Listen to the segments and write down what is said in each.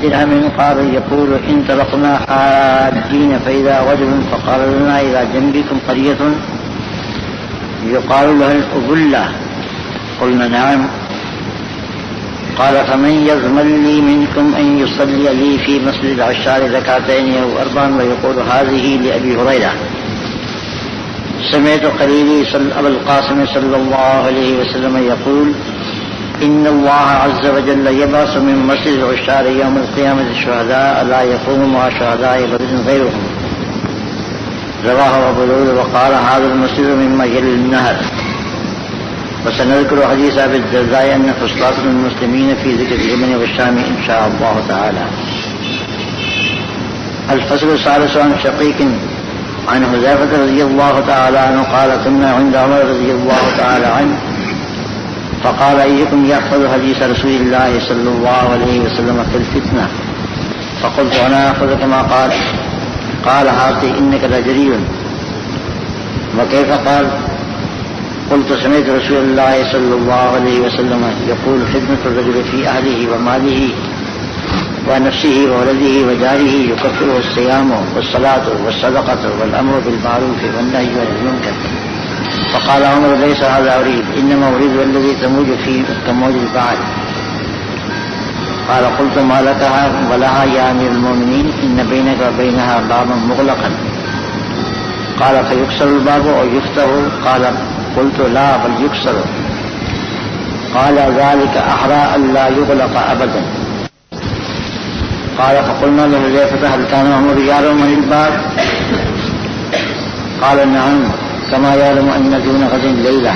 درهم قال يقول انطلقنا حاجين فإذا رجل فقال لنا إلى جنبكم قرية يقال لها الأبلة قلنا نعم قال فمن يضمن لي منكم أن يصلي لي في مسجد العشار ركعتين أو أربعا ويقول هذه لأبي هريرة سمعت قريبي أبا القاسم صلى الله عليه وسلم يقول إن الله عز وجل يبعث من مسجد العشار يوم القيامة الشهداء لا يقوم مع شهداء بدر غيرهم رواه أبو داود وقال هذا المسجد مما يلي النهر. وسنذكر حديث أبي الدرداء أن خصلات المسلمين في ذكر اليمن والشام إن شاء الله تعالى. الفصل الثالث عن شقيق عن حذيفة رضي الله تعالى عنه قال كنا عند عمر رضي الله تعالى عنه فقال أيكم يحفظ حديث رسول الله صلى الله عليه وسلم في الفتنة فقلت أنا أخذ كما قال هاتي إنك لجري وكيف قال قلت سمعت رسول الله صلى الله عليه وسلم يقول فتنة الرجل في أهله وماله ونفسه وولده وجاره يكفره الصيام والصلاة والصدقة والأمر بالمعروف والنهي عن المنكر. فقال عمر ليس هذا أريد إنما أريد الذي تموج فيه كموج البحر. قال قلت ما لك ولها يا أمير المؤمنين إن بينك وبينها بابا مغلقا. قال فيكسر الباب أو يفتح؟ قال قلت لا بل يكسر. قال ذلك أحرى ألا يغلق أبدا. قال فقلنا لحذيفة هل كان عمر يعلم عن الباب؟ قال نعم كما يعلم أن دون غد ليلة.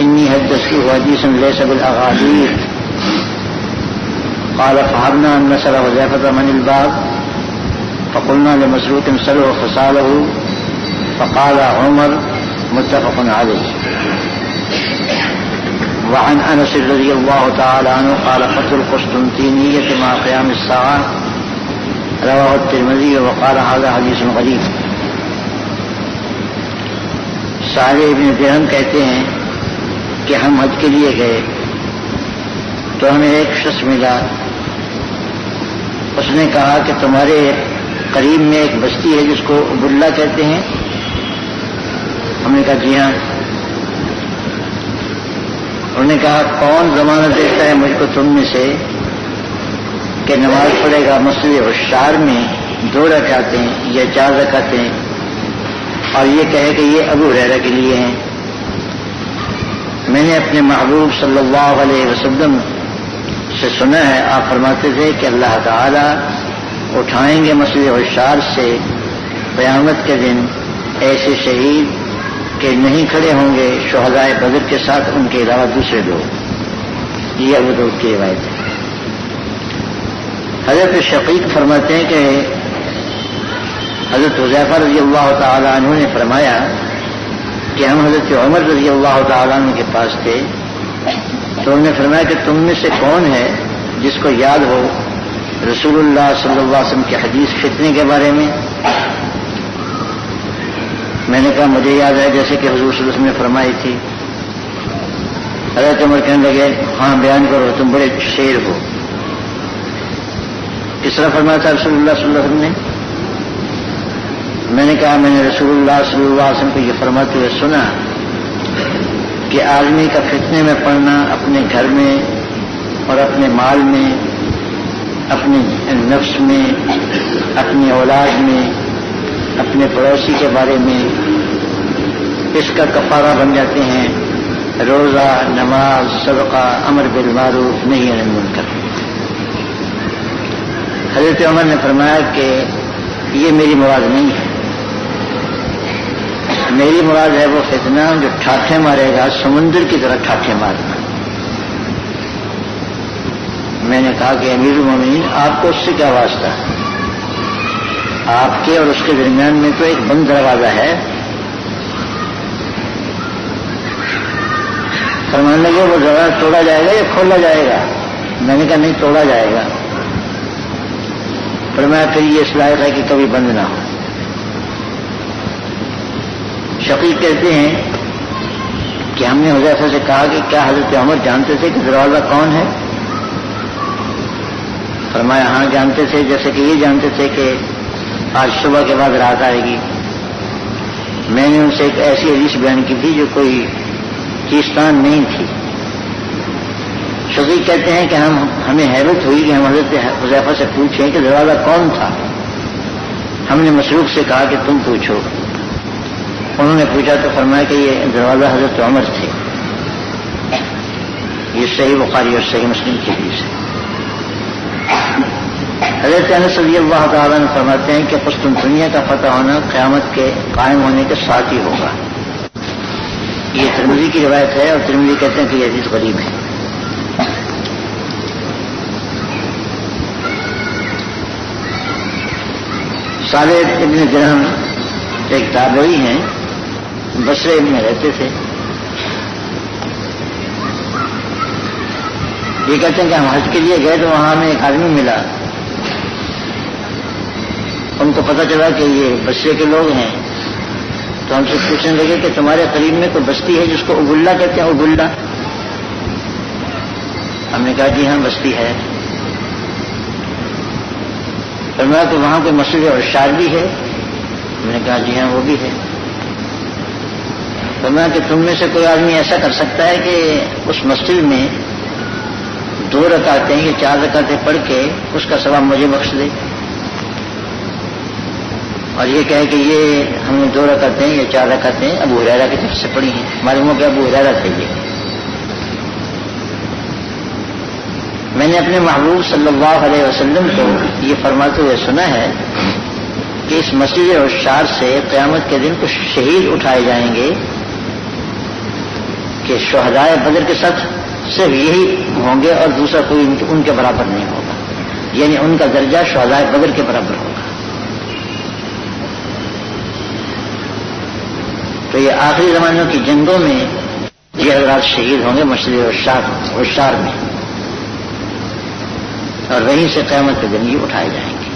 إني حدثته حديثا ليس بالأغاليث. قال فهبنا أن نسأل حذيفة من الباب فقلنا لمسروق سله فساله فقال عمر متفق عليه. وعن أنس رضي الله تعالى عنه قال فتح القسطنطينية مع قيام الساعة رواه الترمذي وقال هذا حدیث غریب. صالح بن درہم کہتے ہیں کہ ہم حج کے لیے گئے تو ہمیں ایک شخص ملا. اس نے کہا کہ تمہارے قریب میں ایک بستی ہے جس کو ابلا کہتے ہیں. ہم نے کہا جی ہاں. انہوں نے کہا کون ضمانت دیتا ہے مجھ کو تم میں سے کہ نماز پڑھے گا مسجد عشار میں 2 رکعتیں یا 4 رکعتیں اور یہ کہے کہ یہ ابو ہریرہ کے لیے ہیں. میں نے اپنے محبوب صلی اللہ علیہ وسلم سے سنا ہے آپ فرماتے تھے کہ اللہ تعالیٰ اٹھائیں گے مسجد عشار سے قیامت کے دن ایسے شہید کہ نہیں کھڑے ہوں گے شہدائے بدر کے ساتھ ان کے علاوہ دوسرے لوگ. یہ ابو داؤد کی روایت ہے. حضرت شقیق فرماتے ہیں کہ حضرت حذیفہ رضی اللہ تعالیٰ عنہ نے فرمایا کہ ہم حضرت عمر رضی اللہ تعالیٰ عنہ کے پاس تھے تو انہوں نے فرمایا کہ تم میں سے کون ہے جس کو یاد ہو رسول اللہ صلی اللہ علیہ وسلم کی حدیث فتنے کے بارے میں. میں نے کہا مجھے یاد ہے جیسے کہ حضور صلی اللہ علیہ وسلم نے فرمائی تھی. حضرت عمر کہنے لگے ہاں بیان کرو تم بڑے شیر ہو. کس طرح فرمایا تھا رسول اللہ صلی اللہ علیہ وسلم نے؟ میں نے کہا میں نے رسول اللہ صلی اللہ علیہ وسلم کو یہ فرماتے ہوئے سنا کہ آدمی کا فتنے میں پڑنا اپنے گھر میں اور اپنے مال میں اپنے نفس میں اپنی اولاد میں اپنے پڑوسی کے بارے میں اس کا کفارہ بن جاتے ہیں روزہ نماز صدقہ امر بالمعروف نہی عن المنکر. حضرت عمر نے فرمایا کہ یہ میری مراد نہیں ہے. میری مراد ہے وہ فتنہ جو ٹھاٹھے مارے گا سمندر کی طرح ٹھاٹھے مارنا. میں نے کہا کہ امیر المومنین آپ کو اس سے کیا واسطہ ہے؟ آپ کے اور اس کے درمیان میں تو ایک بند دروازہ ہے. فرمانے لگے وہ دروازہ توڑا جائے گا یا کھولا جائے گا؟ میں نے کہا نہیں توڑا جائے گا. فرمایا پھر یہ اس لائق ہے کہ کبھی بند نہ ہو. شقیق کہتے ہیں کہ ہم نے حذیفہ سے کہا کہ کیا حضرت عمر جانتے تھے کہ دروازہ کون ہے؟ فرمایا ہاں جانتے تھے، جیسے کہ یہ جانتے تھے کہ آج صبح کے بعد رات آئے گی۔ میں نے ان سے ایک ایسی حدیث بیان کی تھی جو کوئی چیزتان نہیں تھی۔ شقیق کہتے ہیں کہ ہمیں حیرت ہوئی کہ ہم حضرت حذیفہ سے پوچھیں کہ دروازہ کون تھا۔ ہم نے مسروق سے کہا کہ تم پوچھو۔ انہوں نے پوچھا تو فرمایا کہ یہ دروازہ حضرت عمر تھے۔ یہ صحیح بخاری اور صحیح مسلم کی حدیث ہے۔ حضرت انس رضی اللہ تعالیٰ عنہ فرماتے ہیں کہ قسطنطنیہ کا فتح ہونا قیامت کے قائم ہونے کے ساتھ ہی ہوگا۔ یہ ترمذی کی روایت ہے اور ترمذی کہتے ہیں کہ یہ حدیث غریب ہے۔ صالح ابن درہم ایک تابعی ہیں، بصرے میں رہتے تھے۔ یہ کہتے ہیں کہ ہم حج کے لیے گئے تو وہاں ہمیں ایک آدمی ملا۔ ان کو پتہ چلا کہ یہ بصرے کے لوگ ہیں تو ہم سے پوچھنے لگے کہ تمہارے قریب میں کوئی بستی ہے جس کو اگلہ کہتے ہیں؟ اگلہ۔ ہم نے کہا جی ہاں بستی ہے۔ فرمایا کہ وہاں کوئی مسجد عشار بھی ہے؟ میں نے کہا جی ہاں وہ بھی ہے۔ فرمایا کہ تم میں سے کوئی آدمی ایسا کر سکتا ہے کہ اس مسجد میں 2 رکعتیں یا 4 رکعتیں پڑھ کے اس کا ثواب مجھے بخش دے؟ اور یہ کہے کہ یہ ہم نے 2 رکعتیں یا 4 رکعتیں ابو ہریرہ کی طرف سے پڑھی ہیں، معلوم ہو کہ ابو ہریرہ تھے یہ۔ میں نے اپنے محبوب صلی اللہ علیہ وسلم کو یہ فرماتے ہوئے سنا ہے کہ اس مسجد عشار سے قیامت کے دن کچھ شہید اٹھائے جائیں گے کہ شہدائے بدر کے ساتھ صرف یہی ہوں گے اور دوسرا کوئی ان کے برابر نہیں ہوگا، یعنی ان کا درجہ شہدائے بدر کے برابر ہوگا۔ تو یہ آخری زمانوں کی جنگوں میں یہ حضرات شہید ہوں گے مسجد عشار میں، اور وہیں سے قیامت کے دن یہ اٹھائے جائیں گے۔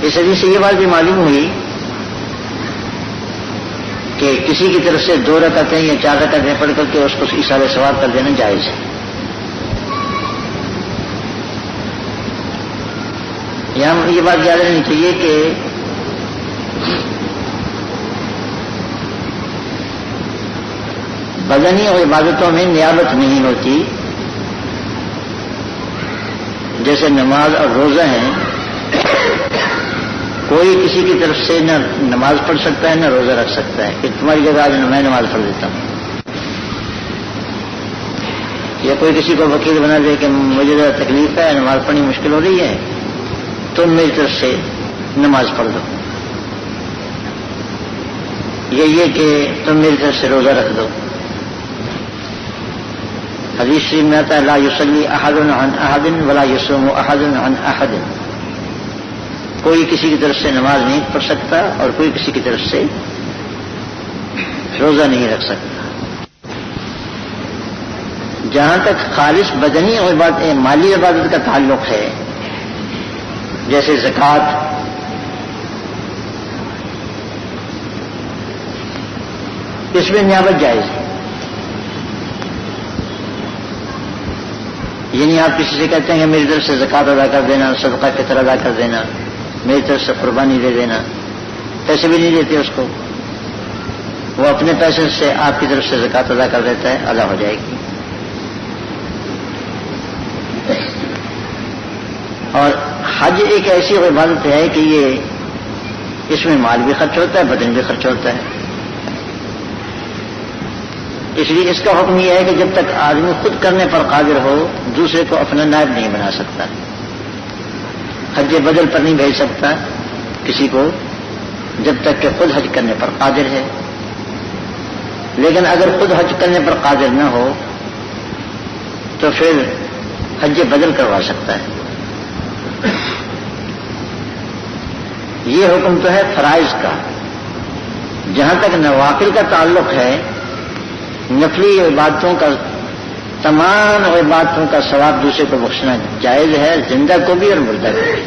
اس حدیث سے یہ بات بھی معلوم ہوئی کہ کسی کی طرف سے 2 رکعتیں یا 4 رکعتیں پڑھ کر کے اس کو ایصال ثواب کر دینا جائز ہے۔ یہاں یہ بات یاد رہنی چاہیے کہ بدنی اور عبادتوں میں نیابت نہیں ہوتی، جیسے نماز اور روزہ ہیں، کوئی کسی کی طرف سے نہ نماز پڑھ سکتا ہے نہ روزہ رکھ سکتا ہے کہ تمہاری جگہ آج میں نماز پڑھ دیتا ہوں، یا کوئی کسی کو وکیل بنا دے کہ مجھے ذرا تکلیف ہے، نماز پڑھنی مشکل ہو رہی ہے، تم میری طرف سے نماز پڑھ دو، یا یہ کہ تم میری طرف سے روزہ رکھ دو۔ حدیث شریف میں آتا ہے لا یصلی احد عن احد ولا یصوم احد عن احد، کوئی کسی کی طرف سے نماز نہیں پڑھ سکتا اور کوئی کسی کی طرف سے روزہ نہیں رکھ سکتا۔ جہاں تک خالص بدنی اور مالی عبادت کا تعلق ہے، جیسے زکوٰۃ، اس میں نیابت جائز ہے۔ یعنی آپ کسی سے کہتے ہیں کہ میری طرف سے زکوٰۃ ادا کر دینا، صدقہ فطر ادا کر دینا، میری طرف سے قربانی دے دینا، پیسے بھی نہیں دیتے اس کو، وہ اپنے پیسے سے آپ کی طرف سے زکوٰۃ ادا کر دیتا ہے، ادا ہو جائے گی۔ اور حج ایک ایسی عبادت ہے کہ یہ اس میں مال بھی خرچ ہوتا ہے، بدن بھی خرچ ہوتا ہے، اس لیے اس کا حکم یہ ہے کہ جب تک آدمی خود کرنے پر قادر ہو دوسرے کو اپنا نائب نہیں بنا سکتا، حج بدل پر نہیں بھیج سکتا کسی کو جب تک کہ خود حج کرنے پر قادر ہے، لیکن اگر خود حج کرنے پر قادر نہ ہو تو پھر حج بدل کروا سکتا ہے۔ یہ حکم تو ہے فرائض کا۔ جہاں تک نوافل کا تعلق ہے، نفلی عبادتوں کا، تمام عبادتوں کا ثواب دوسرے کو بخشنا جائز ہے، زندہ کو بھی اور مردہ کو بھی۔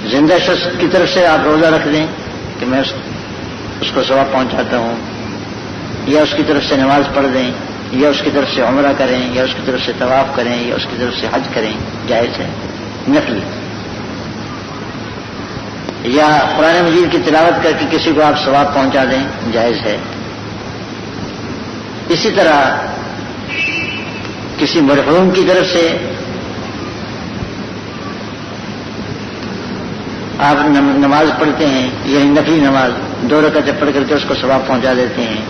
زندہ شخص کی طرف سے آپ روزہ رکھ دیں کہ میں اس کو ثواب پہنچاتا ہوں، یا اس کی طرف سے نماز پڑھ دیں یا اس کی طرف سے عمرہ کریں یا اس کی طرف سے طواف کریں یا اس کی طرف سے حج کریں جائز ہے نفلی. یا قرآن مجید کی تلاوت کر کے کسی کو آپ ثواب پہنچا دیں جائز ہے. اسی طرح کسی مرحوم کی طرف سے آپ نماز پڑھتے ہیں یعنی نفلی نماز 2 رکعتیں پڑھ کر کے اس کو ثواب پہنچا دیتے ہیں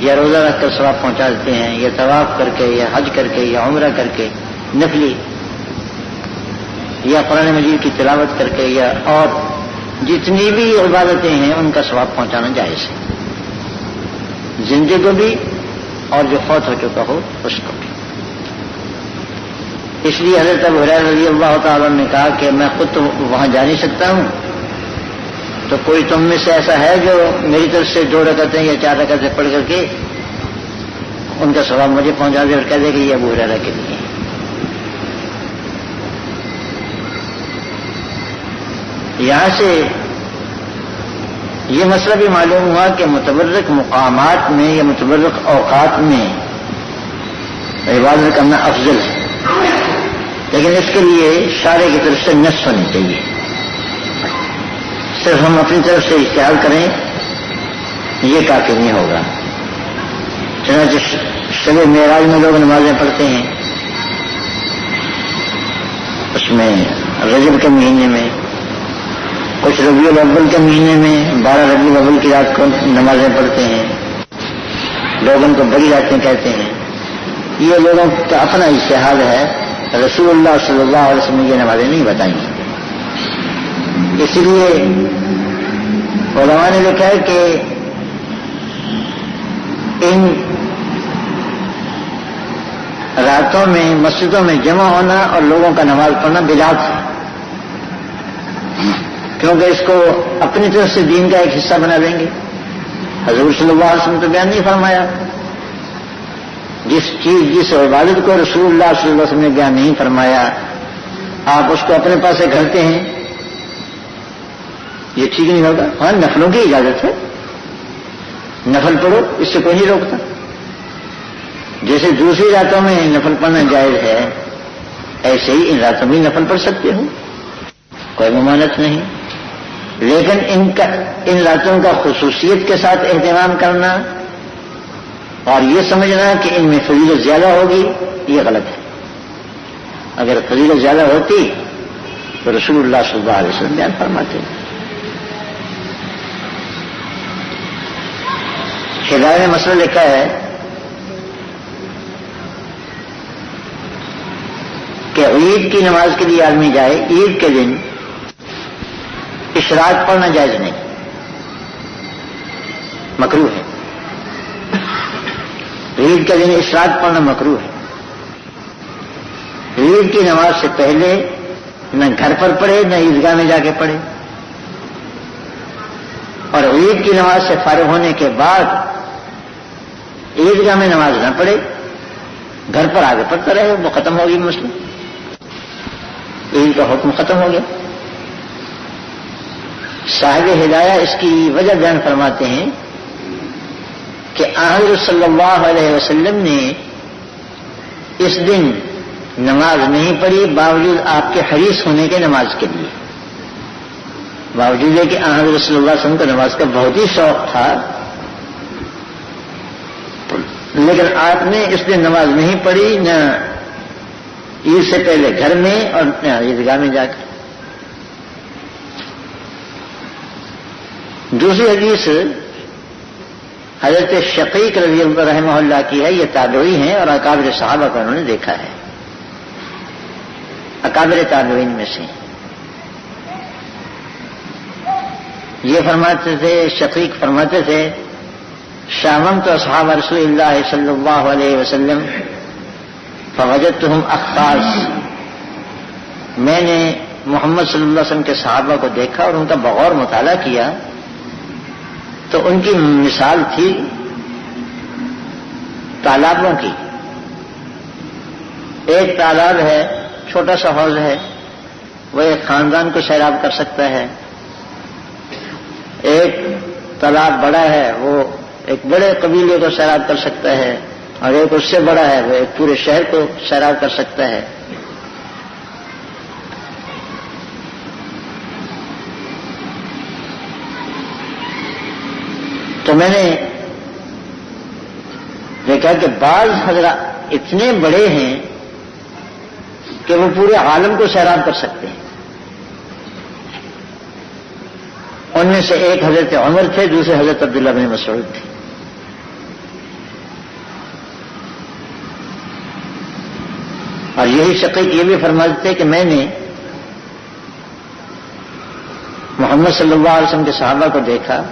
یا روزہ رکھ کر ثواب پہنچا دیتے ہیں یا طواف کر کے یا حج کر کے یا عمرہ کر کے نفلی یا قرآن مجید کی تلاوت کر کے یا اور جتنی بھی عبادتیں ہیں ان کا ثواب پہنچانا جائز ہے زندے کو بھی اور جو فوت ہو چکا ہو اس کو بھی. اس لیے حضرت ابو ہریرہ رضی اللہ تعالیٰ نے کہا کہ میں خود تو وہاں جا نہیں سکتا ہوں تو کوئی تم میں سے ایسا ہے جو میری طرف سے 2 رکعتیں یا 4 رکعتیں پڑھ کر کے ان کا ثواب مجھے پہنچا دے اور کہہ دے کہ یہ ابو ہریرہ کے لیے. یہاں سے یہ مسئلہ بھی معلوم ہوا کہ متبرک مقامات میں یا متبرک اوقات میں عبادت کرنا افضل ہے لیکن اس کے لیے شارع کی طرف سے نص ہونی چاہیے. صرف ہم اپنی طرف سے اجتہاد کریں یہ کافی نہیں ہوگا. چنانچہ شب معراج میں لوگ نمازیں پڑھتے ہیں اس میں رجب کے مہینے میں کچھ ربیع الاول کے مہینے میں 12 ربیع الاول کی رات کو نمازیں پڑھتے ہیں لوگ ان کو بڑی راتیں کہتے ہیں. یہ لوگوں کا اپنا اجتہاد ہے. رسول اللہ صلی اللہ علیہ وسلم نے یہ نمازیں نہیں بتائیں. اس لیے علماء نے لکھا ہے کہ ان راتوں میں مسجدوں میں جمع ہونا اور لوگوں کا نماز پڑھنا بدعت ہے کیونکہ اس کو اپنی طرف سے دین کا ایک حصہ بنا دیں گے. حضور صلی اللہ علیہ وسلم تو بیان نہیں فرمایا. جس عبادت کو رسول اللہ صلی اللہ علیہ وسلم نے بیان نہیں فرمایا آپ اس کو اپنے پاس سے گھڑتے ہیں یہ ٹھیک نہیں ہوگا. ہاں نفلوں کی اجازت ہے نفل پڑھو اس سے کوئی نہیں روکتا. جیسے دوسری راتوں میں نفل پڑھنا جائز ہے ایسے ہی ان راتوں میں نفل پڑھ سکتے ہو کوئی ممانعت نہیں. لیکن ان راتوں کا خصوصیت کے ساتھ اہتمام کرنا اور یہ سمجھنا کہ ان میں فضیلت زیادہ ہوگی یہ غلط ہے. اگر فضیلت زیادہ ہوتی تو رسول اللہ صلی اللہ علیہ وسلم بیان فرماتے. ہدایت نے مسئلہ لکھا ہے کہ عید کی نماز کے لیے آدمی جائے عید کے دن اشراق پڑھنا جائز نہیں مکروہ ہے. عید کے دن اشراق پڑھنا مکروہ ہے. عید کی نماز سے پہلے نہ گھر پر پڑھے نہ عیدگاہ میں جا کے پڑھے اور عید کی نماز سے فارغ ہونے کے بعد عیدگاہ میں نماز نہ پڑھے گھر پر آگے پڑھتا رہے وہ ختم ہوگی مسئلہ. عید کا حکم ختم ہو گیا. صاحب ہدایہ اس کی وجہ بیان فرماتے ہیں کہ حضرت صلی اللہ علیہ وسلم نے اس دن نماز نہیں پڑھی باوجود آپ کے حریص ہونے کے نماز کے لیے. باوجود ہے کہ حضرت صلی اللہ علیہ وسلم کو نماز کا بہت ہی شوق تھا لیکن آپ نے اس دن نماز نہیں پڑھی نہ عید سے پہلے گھر میں اور نہ عیدگاہ میں جا کر. دوسری حدیث حضرت شقیق رضی اللہ رحمہ اللہ کی ہے. یہ تابعی ہیں اور اکابر صحابہ کو انہوں نے دیکھا ہے اکابر تابعین میں سے. یہ فرماتے تھے شقیق فرماتے تھے شاممت اصحاب رسول اللہ صلی اللہ علیہ وسلم فوجدتهم اخفاص. میں نے محمد صلی اللہ علیہ وسلم کے صحابہ کو دیکھا اور ان کا بغور مطالعہ کیا تو ان کی مثال تھی تالابوں کی. ایک تالاب ہے چھوٹا سا حوض ہے وہ ایک خاندان کو سیراب کر سکتا ہے. ایک تالاب بڑا ہے وہ ایک بڑے قبیلے کو سیراب کر سکتا ہے. اور ایک اس سے بڑا ہے، وہ ایک پورے شہر کو سیراب کر سکتا ہے۔ تو میں نے دیکھا کہ بعض حضرات اتنے بڑے ہیں کہ وہ پورے عالم کو سیراب کر سکتے ہیں۔ ان میں سے ایک حضرت عمر تھے، دوسرے حضرت عبداللہ بن مسعود تھے۔ اور یہی شقیق یہ بھی فرماتے تھے کہ میں نے محمد صلی اللہ علیہ وسلم کے صحابہ کو دیکھا،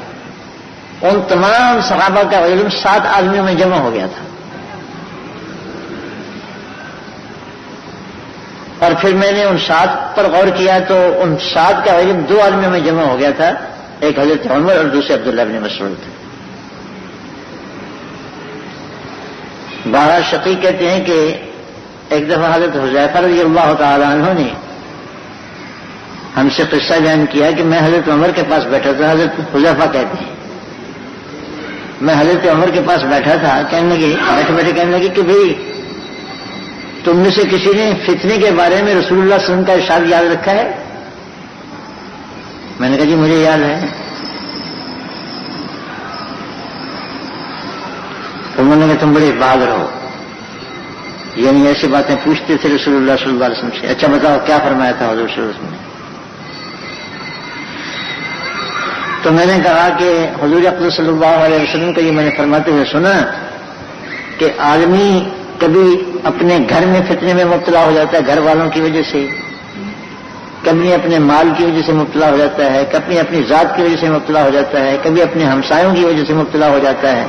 ان تمام صحابہ کا علم 7 آدمیوں میں جمع ہو گیا تھا، اور پھر میں نے ان 7 پر غور کیا تو ان 7 کا علم 2 آدمیوں میں جمع ہو گیا تھا، ایک حضرت عمر اور دوسرے عبداللہ بن مسعود تھے۔ بارہ شقیق کہتے ہیں کہ ایک دفعہ حضرت حذیفہ رضی اللہ تعالی عنہ نے ہم سے قصہ بیان کیا کہ میں حضرت عمر کے پاس بیٹھا تھا، حضرت حذیفہ کہتے ہیں میں حضرت عمر کے پاس بیٹھا تھا، کہنے لگے بیٹھے بیٹھے کہنے لگے کہ بھئی تم میں سے کسی نے فتنے کے بارے میں رسول اللہ صلی اللہ علیہ وسلم کا ارشاد یاد رکھا ہے؟ میں نے کہا جی مجھے یاد ہے۔ تو انہوں نے کہا تم بڑے بہادر ہو، یعنی ایسی باتیں پوچھتے تھے رسول اللہ صلی اللہ علیہ وسلم سے۔ اچھا بتاؤ کیا فرمایا تھا حضور صلی اللہ علیہ وسلم نے؟ تو میں نے کہا کہ حضور اقدس صلی اللہ علیہ وسلم کا یہ میں نے فرماتے ہوئے سنا کہ آدمی کبھی اپنے گھر میں فتنے میں مبتلا ہو جاتا ہے گھر والوں کی وجہ سے، کبھی اپنے مال کی وجہ سے مبتلا ہو جاتا ہے، کبھی اپنی ذات کی وجہ سے مبتلا ہو جاتا ہے، کبھی اپنے ہمسایوں کی وجہ سے مبتلا ہو جاتا ہے،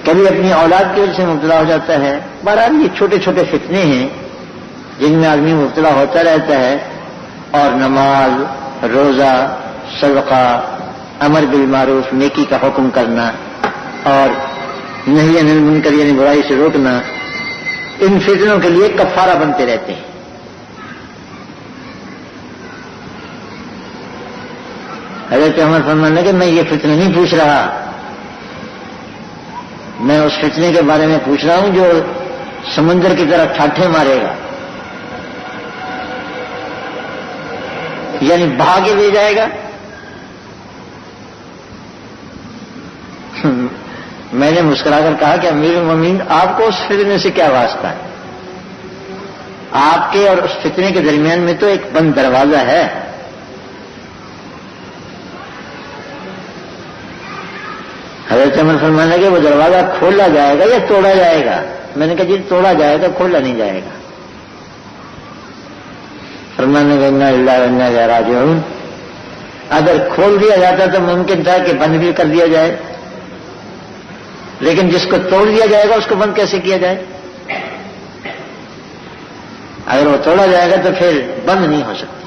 کبھی اپنی اولاد کی وجہ سے مبتلا ہو جاتا ہے۔ بہرحال یہ چھوٹے چھوٹے فتنے ہیں جن میں آدمی مبتلا ہوتا رہتا ہے، اور نماز، روزہ، صدقہ، امر بالمعروف نیکی کا حکم کرنا اور نہی عن المنکر یعنی برائی سے روکنا، ان فتنوں کے لیے کفارہ بنتے رہتے ہیں۔ حضرت عمر فرمانے کہ میں یہ فتنہ نہیں پوچھ رہا، میں اس فتنے کے بارے میں پوچھ رہا ہوں جو سمندر کی طرح ٹھاٹھے مارے گا، یعنی بہا کے لے جائے گا۔ میں نے مسکرا کر کہا کہ امیر المومنین آپ کو اس فتنے سے کیا واسطہ ہے؟ آپ کے اور اس فتنے کے درمیان میں تو ایک بند دروازہ ہے۔ حضرت عمر فرمانے کہ وہ دروازہ کھولا جائے گا یا توڑا جائے گا؟ میں نے کہا جی توڑا جائے گا، کھولا نہیں جائے گا۔ فرمانے کہ انا للہ و انا الیہ راجعون، اگر کھول دیا جاتا تو ممکن تھا کہ بند بھی کر دیا جائے، لیکن جس کو توڑ دیا جائے گا اس کو بند کیسے کیا جائے؟ اگر وہ توڑا جائے گا تو پھر بند نہیں ہو سکتا۔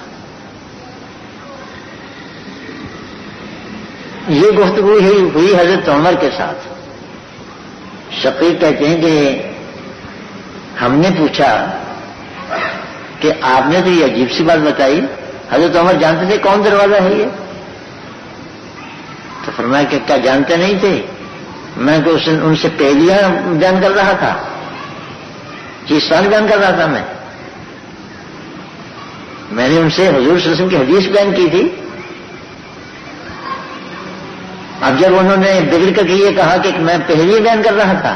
یہ گفتگو ہوئی حضرت عمر کے ساتھ۔ شقیق کہتے ہیں کہ ہم نے پوچھا کہ آپ نے تو یہ عجیب سی بات بتائی، حضرت عمر جانتے تھے کون دروازہ ہے یہ؟ تو فرمایا کہ کیا جانتے نہیں تھے؟ میں تو ان سے پہلیاں بیان کر رہا تھا، چیزیں بیان کر رہا تھا۔ میں نے ان سے حضور صلی اللہ علیہ وسلم کی حدیث بیان کی تھی۔ اب جب انہوں نے بگڑ کر یہ کہا کہ میں پہلی بیان کر رہا تھا،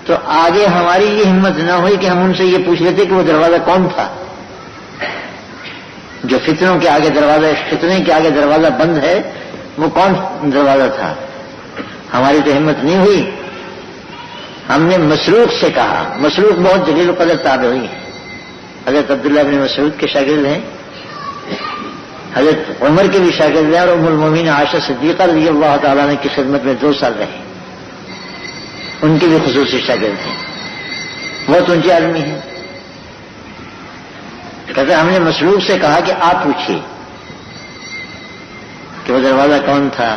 تو آگے ہماری یہ ہمت نہ ہوئی کہ ہم ان سے یہ پوچھ لیتے کہ وہ دروازہ کون تھا جو فتنوں کے آگے دروازہ، فتنے کے آگے دروازہ بند ہے، وہ کون دروازہ تھا؟ ہماری تو ہمت نہیں ہوئی۔ ہم نے مسروق سے کہا، مسروق بہت جلیل القدر تابعی ہے، حضرت عبداللہ بن مسعود کے شاگرد ہیں، حضرت عمر کے بھی شاگرد ہیں، اور ام المومنین عائشہ صدیقہ رضی اللہ تعالیٰ عنہ کی خدمت میں 2 سال رہے، ان کے بھی خصوصی شاگرد ہیں، بہت اونچے آدمی ہیں۔ کہتے ہم نے مسروق سے کہا کہ آپ پوچھیے کہ وہ دروازہ کون تھا۔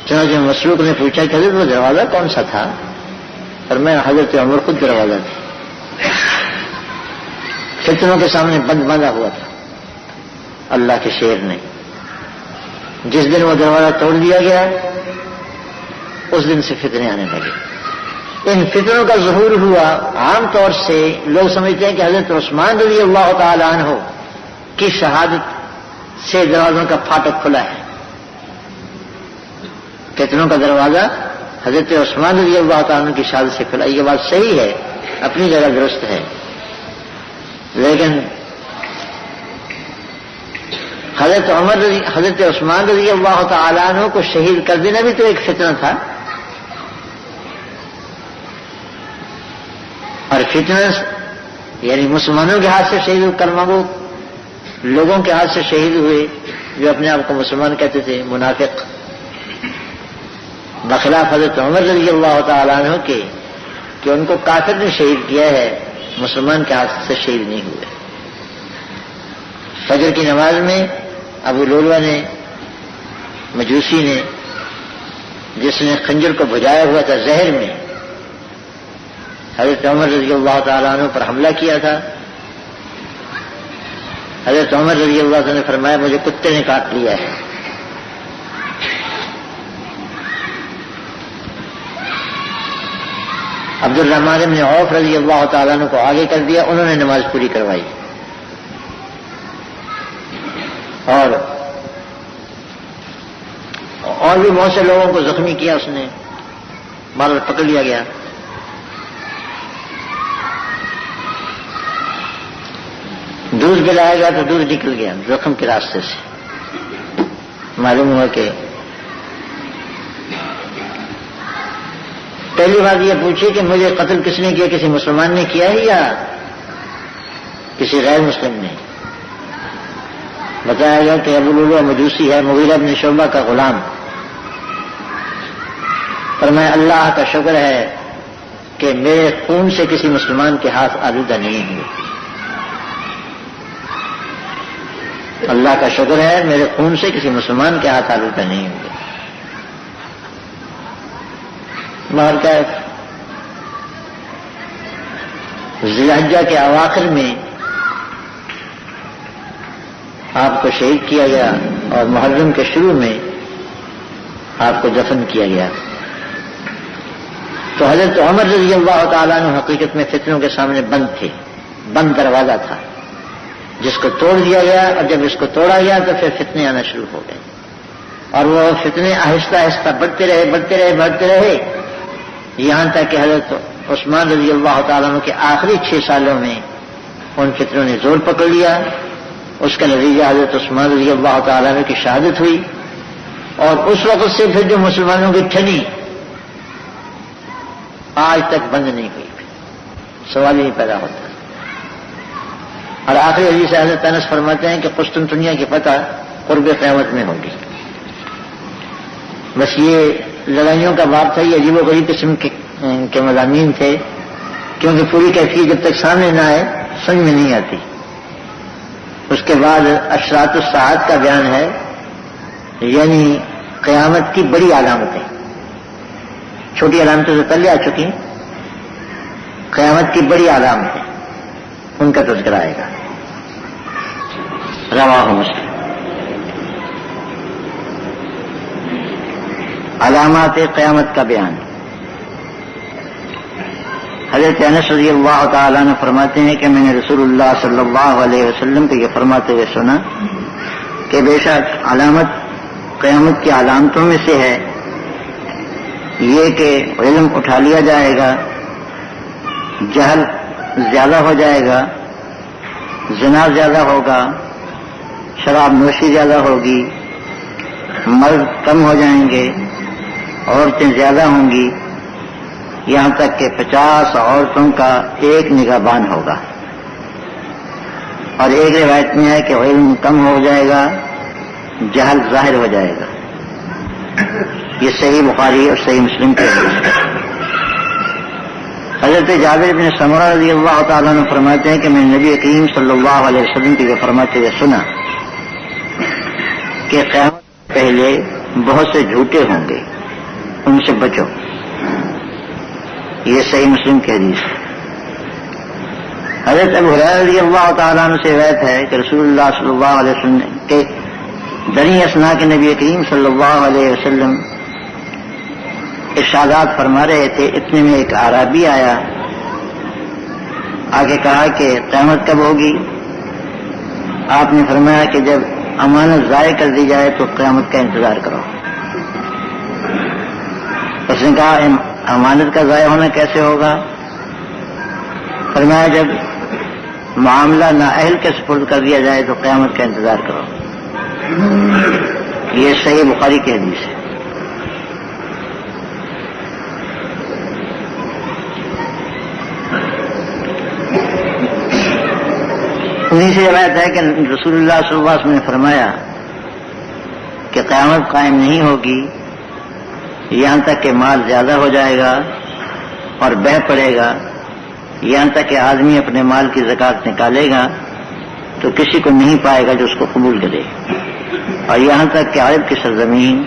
چنانچہ مسروق نے پوچھا کہ حضرت وہ دروازہ کون سا تھا؟ اور میں حضرت عمر خود دروازہ تھے، فتنوں کے سامنے بند باندھا ہوا تھا۔ اللہ کے شیر نے جس دن وہ دروازہ توڑ دیا گیا، اس دن سے فتنے آنے لگے. ان فتنوں کا ظہور ہوا عام طور سے لوگ سمجھتے ہیں کہ حضرت عثمان رضی اللہ تعالی عنہ کی شہادت سے دروازوں کا پھاٹک کھلا ہے. فتنوں کا دروازہ حضرت عثمان رضی اللہ تعالی عنہ کی شہادت سے کھلا. یہ بات صحیح ہے, اپنی جگہ درست ہے, لیکن حضرت عثمان رضی اللہ تعالی عنہ کو شہید کر دینا بھی تو ایک فتنہ تھا. اور فتنہ یعنی مسلمانوں کے ہاتھ سے شہید کلمہ گو لوگوں کے ہاتھ سے شہید ہوئے جو اپنے آپ کو مسلمان کہتے تھے, منافق, بخلاف حضرت عمر رضی اللہ تعالیٰ عنہ کے کہ ان کو کافر نے شہید کیا ہے, مسلمان کے ہاتھ سے شہید نہیں ہوئے. فجر کی نماز میں ابو لولو نے, مجوسی نے, جس نے خنجر کو بجھایا ہوا تھا زہر میں, حضرت عمر رضی اللہ تعالیٰ عنہ پر حملہ کیا تھا. حضرت عمر رضی اللہ عنہ نے فرمایا مجھے کتے نے کاٹ لیا ہے. عبد الرحمن بن عوف رضی اللہ تعالیٰ عنہ کو آگے کر دیا, انہوں نے نماز پوری کروائی. اور بھی بہت سے لوگوں کو زخمی کیا اس نے, بال پکڑ لیا گیا. دودھ پلایا گیا تو دودھ نکل گیا زخم کے راستے سے. معلوم ہوا کہ پہلی بات یہ پوچھی کہ مجھے قتل کس نے کیا, کسی مسلمان نے کیا ہے یا کسی غیر مسلم نے؟ بتایا گیا کہ ابو لولو مجوسی ہے, مغیرہ بن شعبہ کا غلام. فرمایا اللہ کا شکر ہے کہ میرے خون سے کسی مسلمان کے ہاتھ آلودہ نہیں ہوئے. اللہ کا شکر ہے میرے خون سے کسی مسلمان کے ہاتھ آلودہ نہیں ہوئے. مگر کیا ذی الحجہ کے اواخر میں آپ کو شہید کیا گیا اور محرم کے شروع میں آپ کو دفن کیا گیا. تو حضرت عمر رضی اللہ تعالیٰ عنہ حقیقت میں فتنوں کے سامنے بند تھے, بند دروازہ تھا جس کو توڑ دیا گیا, اور جب اس کو توڑا گیا تو پھر فتنے آنا شروع ہو گئے. اور وہ فتنے آہستہ آہستہ بڑھتے رہے یہاں تک کہ حضرت عثمان رضی اللہ تعالیٰ عنہ کے آخری 6 سالوں میں ان فتنوں نے زور پکڑ لیا. اس کا نتیجہ حضرت عثمان رضی اللہ تعالیٰ عنہ کی شہادت ہوئی. اور اس وقت سے پھر جو مسلمانوں کی ٹھنی آج تک بند نہیں ہوئی, سوال ہی پیدا ہوتا. اور آخری حدیث حضرت انس فرماتے ہیں کہ قسطنطنیہ کی فتح قرب قیامت میں ہوگی. بس یہ لڑائیوں کا باب تھا, یہ عجیب و غریب قسم کے مضامین تھے, کیونکہ پوری کیفیت جب تک سامنے نہ آئے سمجھ میں نہیں آتی. اس کے بعد اشراط الساعات کا بیان ہے, یعنی قیامت کی بڑی علامتیں. چھوٹی علامتیں تو پہلے آ چکی, قیامت کی بڑی علامتیں ان کا تذکرہ آئے گا. رواہ مسلم. علامات قیامت کا بیان. حضرت انس رضی اللہ تعالیٰ عنہ فرماتے ہیں کہ میں نے رسول اللہ صلی اللہ علیہ وسلم کو یہ فرماتے ہوئے سنا کہ بے شک علامت قیامت کی علامتوں میں سے ہے یہ کہ علم اٹھا لیا جائے گا, جہل زیادہ ہو جائے گا, زنا زیادہ ہوگا, شراب نوشی زیادہ ہوگی, مرد کم ہو جائیں گے, عورتیں زیادہ ہوں گی, یہاں تک کہ 50 عورتوں کا ایک نگہبان ہوگا. اور ایک روایت میں ہے کہ علم کم ہو جائے گا, جہل ظاہر ہو جائے گا. یہ صحیح بخاری اور صحیح مسلم کے حدیث ہے. حضرت جابر بن سمرہ رضی اللہ تعالیٰ عنہ فرماتے ہیں کہ میں نبی کریم صلی اللہ علیہ وسلم کی فرماتے ہوئے سنا کہ قیامت پہلے بہت سے جھوٹے ہوں گے, ان سے بچو. یہ صحیح مسلم کی حدیث ہے. حضرت ابو ہریرہ رضی اللہ تعالیٰ عنہ سے روایت ہے کہ رسول اللہ صلی اللہ علیہ وسلم کے دریں اثنا کے نبی کریم صلی اللہ علیہ وسلم ارشادات فرما رہے تھے، اتنے میں ایک اعرابی آیا، آگے کہا کہ قیامت کب ہوگی؟ آپ نے فرمایا کہ جب امانت ضائع کر دی جائے تو قیامت کا انتظار کرو۔ اس نے کہا امانت کا ضائع ہونا کیسے ہوگا؟ فرمایا جب معاملہ نااہل کے سپرد کر دیا جائے تو قیامت کا انتظار کرو۔ یہ صحیح بخاری کی حدیث ہے۔ انہیں سے روایت ہے کہ رسول اللہ صلی اللہ علیہ وسلم نے فرمایا کہ قیامت قائم نہیں ہوگی یہاں تک کہ مال زیادہ ہو جائے گا اور بہہ پڑے گا، یہاں تک کہ آدمی اپنے مال کی زکات نکالے گا تو کسی کو نہیں پائے گا جو اس کو قبول کرے، اور یہاں تک کہ عرب کی سرزمین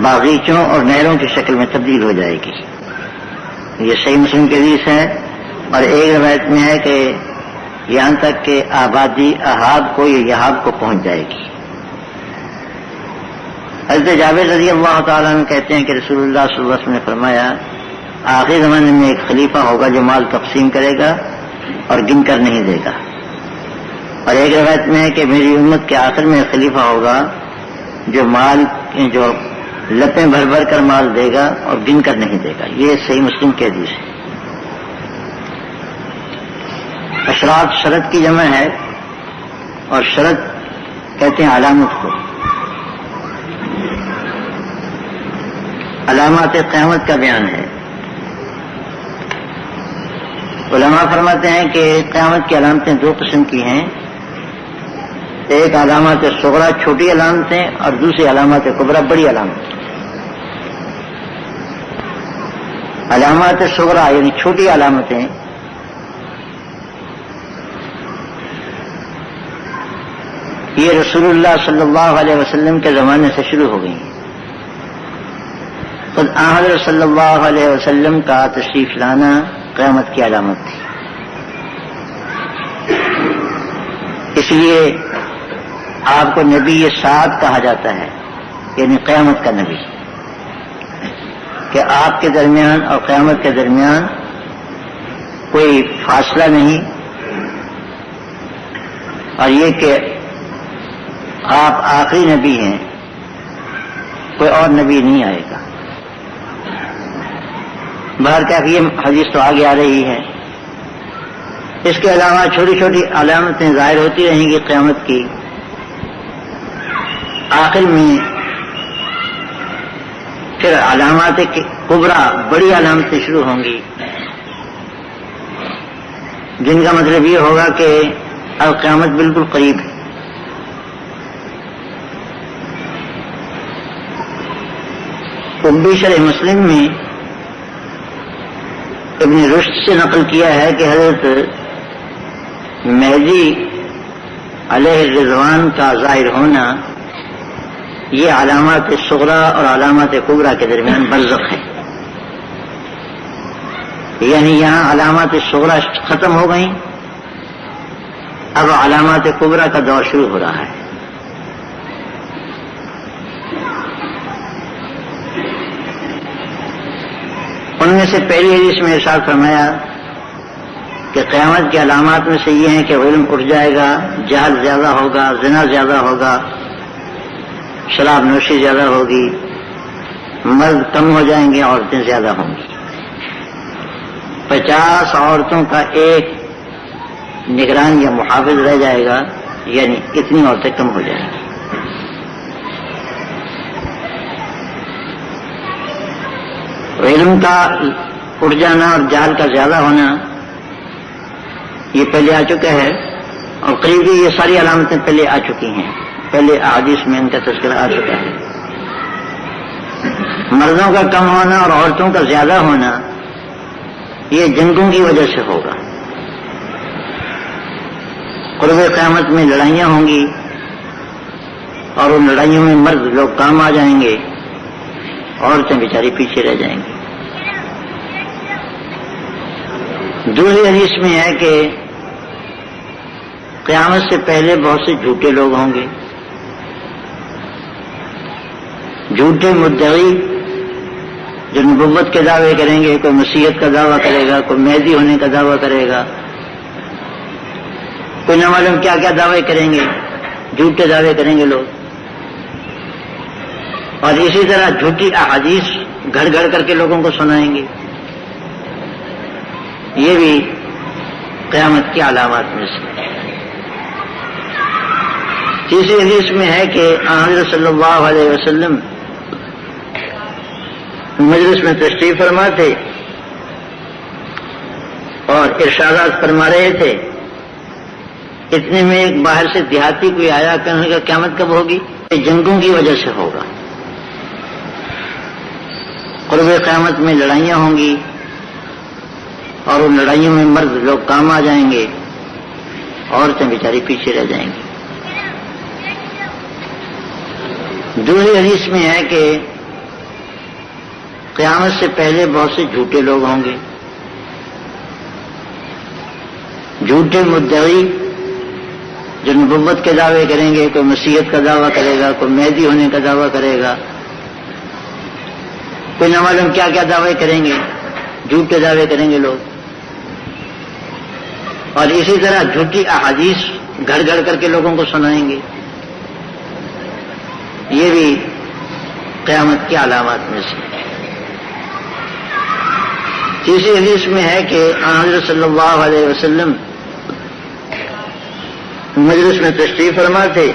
باغیچوں اور نہروں کی شکل میں تبدیل ہو جائے گی۔ یہ صحیح مسلم کی حدیث ہے۔ اور ایک روایت میں ہے کہ یہاں تک کہ آبادی احاب کو یا یہاب کو پہنچ جائے گی۔ حضرت جابر رضی اللہ تعالیٰ عنہ کہتے ہیں کہ رسول اللہ صلی اللہ علیہ وسلم نے فرمایا آخری زمانے میں ایک خلیفہ ہوگا جو مال تقسیم کرے گا اور گن کر نہیں دے گا، اور ایک روایت میں ہے کہ میری امت کے آخر میں ایک خلیفہ ہوگا جو لپیں بھر بھر کر مال دے گا اور گن کر نہیں دے گا۔ یہ صحیح مسلم کی حدیث ہے۔ اشراط شرط کی جمع ہے، اور شرط کہتے ہیں علامت کو۔ علامات قیامت کا بیان ہے۔ علماء فرماتے ہیں کہ قیامت کی علامتیں دو قسم کی ہیں، ایک علامات صغرا چھوٹی علامتیں اور دوسری علامات کبرا بڑی علامتیں۔ علامات صغرا یعنی چھوٹی علامتیں یہ رسول اللہ صلی اللہ علیہ وسلم کے زمانے سے شروع ہو گئی ہیں۔ خود حضرت صلی اللہ علیہ وسلم کا تشریف لانا قیامت کی علامت تھی، اس لیے آپ کو نبی سعد کہا جاتا ہے، یعنی قیامت کا نبی، کہ آپ کے درمیان اور قیامت کے درمیان کوئی فاصلہ نہیں، اور یہ کہ آپ آخری نبی ہیں، کوئی اور نبی نہیں آئے گا۔ باہر کیا کہ یہ حدیث تو آگے آ رہی ہے۔ اس کے علاوہ چھوٹی چھوٹی علامتیں ظاہر ہوتی رہیں گی قیامت کی، آخر میں پھر علامات کبرا بڑی علامتیں شروع ہوں گی، جن کا مطلب یہ ہوگا کہ اب قیامت بالکل قریب ہے۔ شرح مسلم میں ابن رشد سے نقل کیا ہے کہ حضرت مہدی علیہ الرضوان کا ظاہر ہونا یہ علامات صغرا اور علامات کبرا کے درمیان برزخ ہے، یعنی یہاں علامات صغرا ختم ہو گئیں، اب علامات کبرا کا دور شروع ہو رہا ہے۔ ان میں سے پہلی حدیث میں ارشاد فرمایا کہ قیامت کی علامات میں سے یہ ہیں کہ علم اٹھ جائے گا، جہل زیادہ ہوگا، زنا زیادہ ہوگا، شراب نوشی زیادہ ہوگی، مرد کم ہو جائیں گے، عورتیں زیادہ ہوں گی۔ 50 عورتوں کا ایک نگران یا محافظ رہ جائے گا، یعنی اتنی عورتیں کم ہو جائیں گی۔ علم کا اٹھ جانا اور جہل کا زیادہ ہونا یہ پہلے آ چکا ہے، اور قریبی یہ ساری علامتیں پہلے آ چکی ہیں، پہلے احادیث میں ان کا تذکرہ آ چکا ہے۔ مردوں کا کم ہونا اور عورتوں کا زیادہ ہونا یہ جنگوں کی وجہ سے ہوگا۔ قرب قیامت میں لڑائیاں ہوں گی، اور ان لڑائیوں میں مرد لوگ کام آ جائیں گے، عورتیں بیچاری پیچھے رہ جائیں گی۔ دوسری حدیث میں ہے کہ قیامت سے پہلے بہت سے جھوٹے لوگ ہوں گے، جھوٹے مدعی جو نبوت کے دعوے کریں گے، کوئی مسیحیت کا دعویٰ کرے گا، کوئی مہدی ہونے کا دعویٰ کرے گا، کوئی نہ معلوم کیا کیا دعوے کریں گے، جھوٹے دعوے کریں گے لوگ، اور اسی طرح جھوٹی احادیث گھڑ گھڑ کر کے لوگوں کو سنائیں گے. یہ بھی قیامت کی علامات میں سے. تیسری حدیث میں ہے کہ حضرت صلی اللہ علیہ وسلم مجلس میں تشریف فرما تھے اور ارشادات فرما رہے تھے. اتنے میں ایک باہر سے دیہاتی کوئی آیا، کہنے کا قیامت کب ہوگی؟ جنگوں کی وجہ سے ہوگا. قرب قیامت میں لڑائیاں ہوں گی اور ان لڑائیوں میں مرد لوگ کام آ جائیں گے، عورتیں بیچاری پیچھے رہ جائیں گی. دوسری حدیث میں ہے کہ قیامت سے پہلے بہت سے جھوٹے لوگ ہوں گے، جھوٹے مدعی جو نبوت کے دعوے کریں گے، کوئی مسیحیت کا دعویٰ کرے گا، کوئی مہدی ہونے کا دعویٰ کرے گا، کوئی نہ معلوم کیا کیا دعوے کریں گے، جھوٹے دعوے کریں گے لوگ، اور اسی طرح جھوٹی احادیث گھڑ گھڑ کر کے لوگوں کو سنائیں گے. یہ بھی قیامت کی علامات میں سے. تیسری حدیث میں ہے کہ حضرت صلی اللہ علیہ وسلم مجلس میں تشریف فرما تھے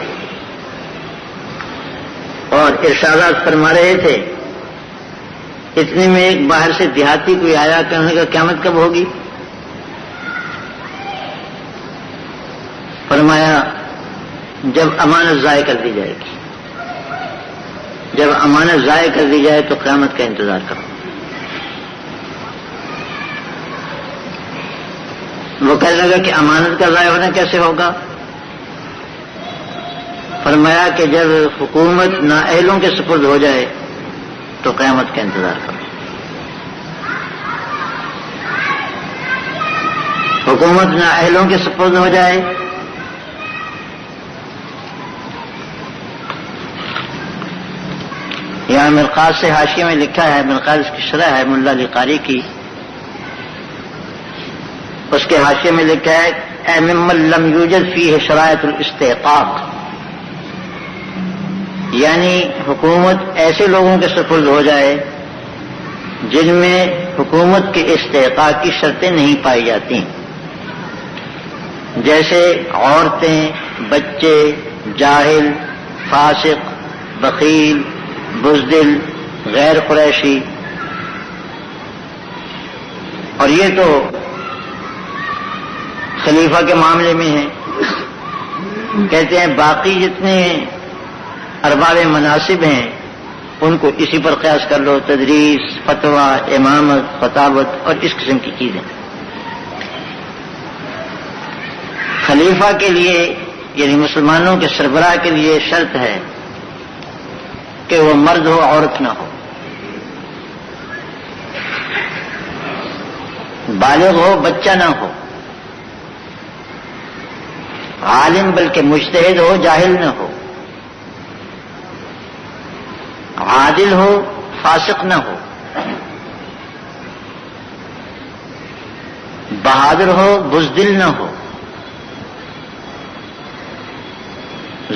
اور ارشادات فرما رہے تھے. اتنے میں ایک باہر سے دیہاتی کوئی آیا، کہنے کا قیامت کب ہوگی؟ فرمایا جب امانت ضائع کر دی جائے گی. جب امانت ضائع کر دی جائے تو قیامت کا انتظار کرو. وہ کہنے لگا کہ امانت کا ضائع ہونا کیسے ہوگا؟ فرمایا کہ جب حکومت نااہلوں کے سپرد ہو جائے تو قیامت کا انتظار کرو. حکومت نااہلوں کے سپرد ہو جائے یہاں مرقات سے حاشیے میں لکھا ہے، مرقات اس کی شرح ہے ملا علی قاری کی، اس کے حاشیے میں لکھا ہے اے ممن لم یوجد فیہ شرائط الاستحقاق، یعنی حکومت ایسے لوگوں کے سپرد ہو جائے جن میں حکومت کے استحقاق کی شرطیں نہیں پائی جاتی، جیسے عورتیں، بچے، جاہل، فاسق، بخیل، بزدل، غیر قریشی. اور یہ تو خلیفہ کے معاملے میں ہے. کہتے ہیں باقی جتنے ارباب مناصب ہیں ان کو اسی پر قیاس کر لو، تدریس، فتویٰ، امامت، خطابت اور اس قسم کی چیزیں. خلیفہ کے لیے یعنی مسلمانوں کے سربراہ کے لیے شرط ہے کہ وہ مرد ہو، عورت نہ ہو، بالغ ہو، بچہ نہ ہو، عالم بلکہ مجتہد ہو، جاہل نہ ہو، عادل ہو، فاسق نہ ہو، بہادر ہو، بزدل نہ ہو،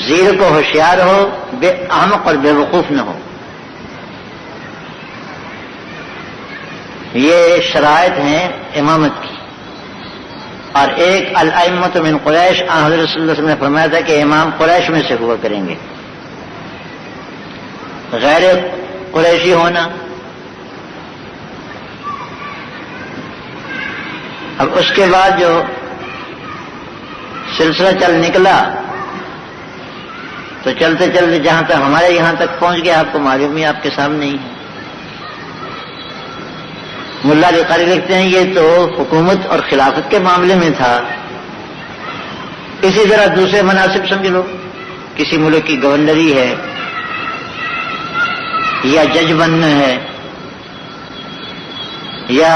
زیر کو ہوشیار ہو، بے احمق اور بے وقوف نہ ہو. یہ شرائط ہیں امامت کی. اور ایک الائمۃ من قریش، حضرت صلی اللہ علیہ وسلم نے فرمایا تھا کہ امام قریش میں سے ہوا کریں گے. غیر قریشی ہونا. اب اس کے بعد جو سلسلہ چل نکلا تو چلتے چلتے جہاں تک ہمارے یہاں تک پہنچ گیا، آپ کو معلوم ہی آپ کے سامنے ہی ہے. ملا علی قاری لکھتے ہیں یہ تو حکومت اور خلافت کے معاملے میں تھا. اسی طرح دوسرے مناصب سمجھ لو، کسی ملک کی گورنری ہے یا جج بننا ہے یا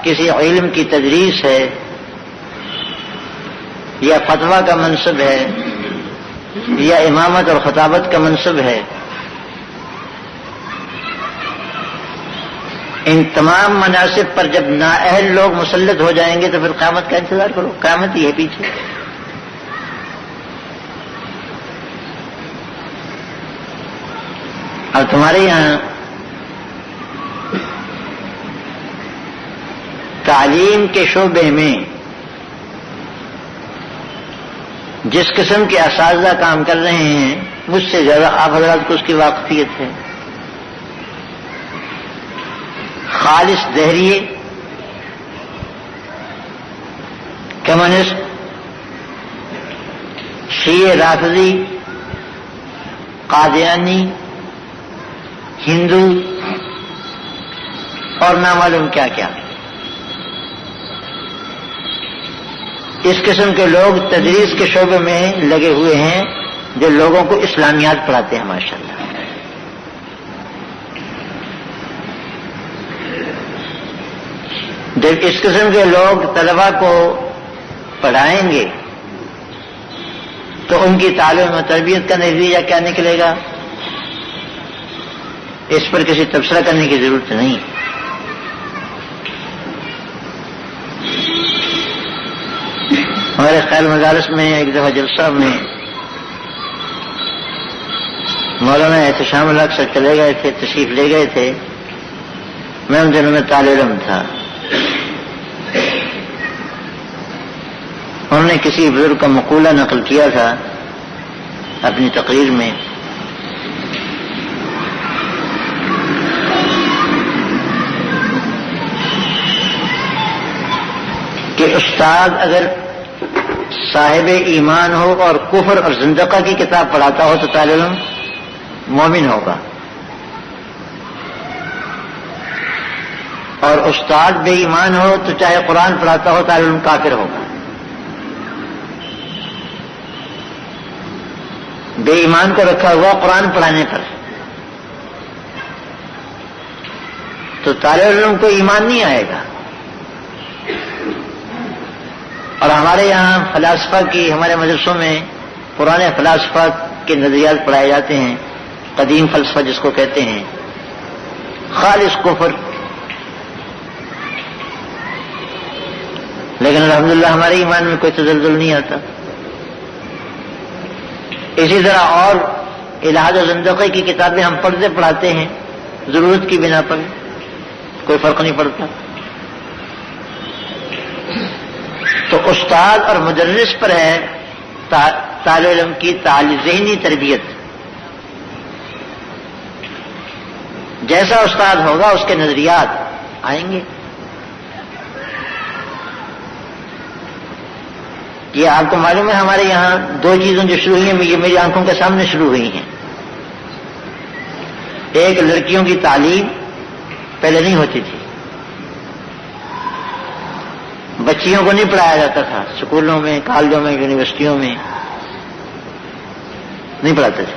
کسی علم کی تدریس ہے یا فتویٰ کا منصب ہے یا امامت اور خطابت کا منصب ہے. ان تمام مناصب پر جب نااہل لوگ مسلط ہو جائیں گے تو پھر قیامت کا انتظار کرو، قیامت ہی ہے پیچھے۔ اور تمہارے یہاں تعلیم کے شعبے میں جس قسم کے اساتذہ کام کر رہے ہیں مجھ سے زیادہ آپ حضرات کو اس کی واقفیت ہے۔ خالص دہریے، کمیونسٹ، شیعہ رافضی، قادیانی، ہندو اور نامعلوم کیا کیا، اس قسم کے لوگ تدریس کے شعبے میں لگے ہوئے ہیں جو لوگوں کو اسلامیات پڑھاتے ہیں ماشاءاللہ۔ جب اس قسم کے لوگ طلباء کو پڑھائیں گے تو ان کی تعلیم و تربیت کا نتیجہ کیا نکلے گا، اس پر کسی تبصرہ کرنے کی ضرورت نہیں۔ ہمارے خیال مدارس میں ایک دفعہ جلسہ میں مولانا احتشام الحق سے چلے گئے تھے، تشریف لے گئے تھے، میں ان دنوں میں طالب علم تھا۔ انہوں نے کسی بزرگ کا مقولہ نقل کیا تھا اپنی تقریر میں کہ استاد اگر صاحب ایمان ہو اور کفر اور زندقہ کی کتاب پڑھاتا ہو تو طالب علم مومن ہوگا، اور استاد بے ایمان ہو تو چاہے قرآن پڑھاتا ہو طالب علم کافر ہوگا۔ بے ایمان کو رکھا ہوا قرآن پڑھانے پر تو طالب علم کو ایمان نہیں آئے گا۔ اور ہمارے یہاں فلاسفہ کی، ہمارے مدرسوں میں پرانے فلاسفہ کے نظریات پڑھائے جاتے ہیں، قدیم فلسفہ جس کو کہتے ہیں، خالص کفر۔ لیکن الحمدللہ ہمارے ایمان میں کوئی تزلزل نہیں آتا۔ اسی طرح اور الحاد و زندقے کی کتابیں ہم پڑھاتے ہیں ضرورت کی بنا پر، کوئی فرق نہیں پڑتا۔ تو استاد اور مدرس پر ہے طالب علم کی ذہنی تربیت۔ جیسا استاد ہوگا اس کے نظریات آئیں گے۔ یہ آپ کو معلوم ہے ہمارے یہاں دو چیزیں جو شروع ہوئی ہیں، یہ میری آنکھوں کے سامنے شروع ہوئی ہیں۔ ایک لڑکیوں کی تعلیم پہلے نہیں ہوتی تھی، بچیوں کو نہیں پڑھایا جاتا تھا، اسکولوں میں، کالجوں میں، یونیورسٹیوں میں نہیں پڑھاتے تھے۔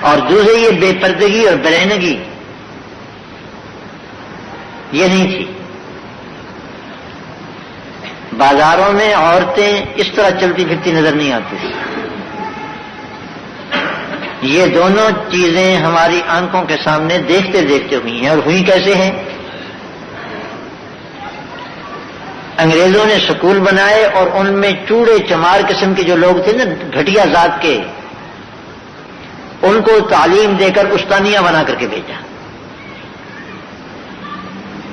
اور دوسری یہ بے پردگی اور برہنگی یہ نہیں تھی۔ بازاروں میں عورتیں اس طرح چلتی پھرتی نظر نہیں آتی تھی۔ یہ دونوں چیزیں ہماری آنکھوں کے سامنے دیکھتے دیکھتے ہوئی ہیں، اور ہوئی کیسے ہیں؟ انگریزوں نے سکول بنائے اور ان میں چوڑے چمار قسم کے جو لوگ تھے نا، گھٹیا ذات کے، ان کو تعلیم دے کر استانیہ بنا کر کے بھیجا۔